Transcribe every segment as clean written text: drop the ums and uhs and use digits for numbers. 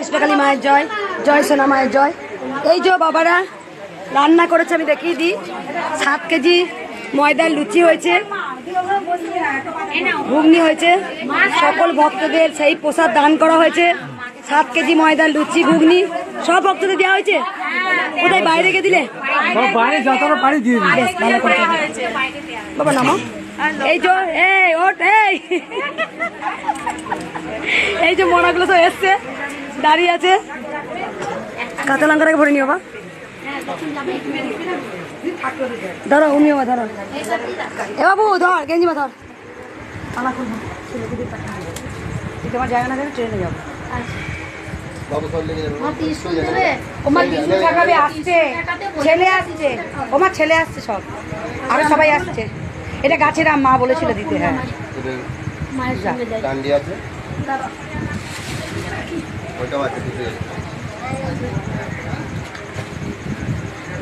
কৃষ্ণকালী মায়ের জয়, জয় সোনা মায়ের জয়। এই যে বাবারা রান্না করেছে, আমি দেখিয়ে দিই। 7 কেজি ময়দার লুচি হয়েছে, ঘুগনি হয়েছে, সকল ভক্তদের সেই প্রসাদ দান করা হয়েছে। 7 কেজি ময়দার লুচি ঘুগনি সব ভক্তদের দেওয়া হয়েছে। কোথায় বাইরে রেখে দিলে? বেশ ভালো করে বাবা নামো। এই যে এই ওট এই যে মনাগুলো সব এসছে, দাঁড়িয়ে আছে। কাঁচা লঙ্কাটাকে ভরে নিও বা, ধরো উমিও বা ধরো। এ বাবু ধর, গেঞ্জি বা ধর। তোমার জায়গা না থাকলে ট্রেনে যাবো। আসছে ছেলে, আসছে ওমার ছেলে আসছে, সব আরো সবাই আসছে। এটা গাছের মা বলেছিল দিতে। হ্যাঁ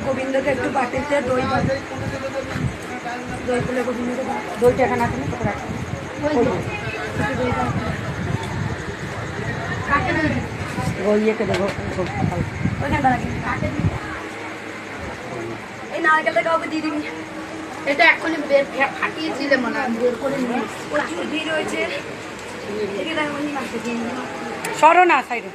গোবিন্দকে একটু বাটিতে দই দই ফুলে গোবিন্দকে দইটা এখানে আছে না, ইয়েকে দেবো। এই নারকেলটা কাউকে দিয়ে দিবি। এটা এখনই বের ফাটিয়েছিলে মনে হয়, বের করে নিয়ে প্রচুর ভিড় হয়েছে। সরো না সাইডে।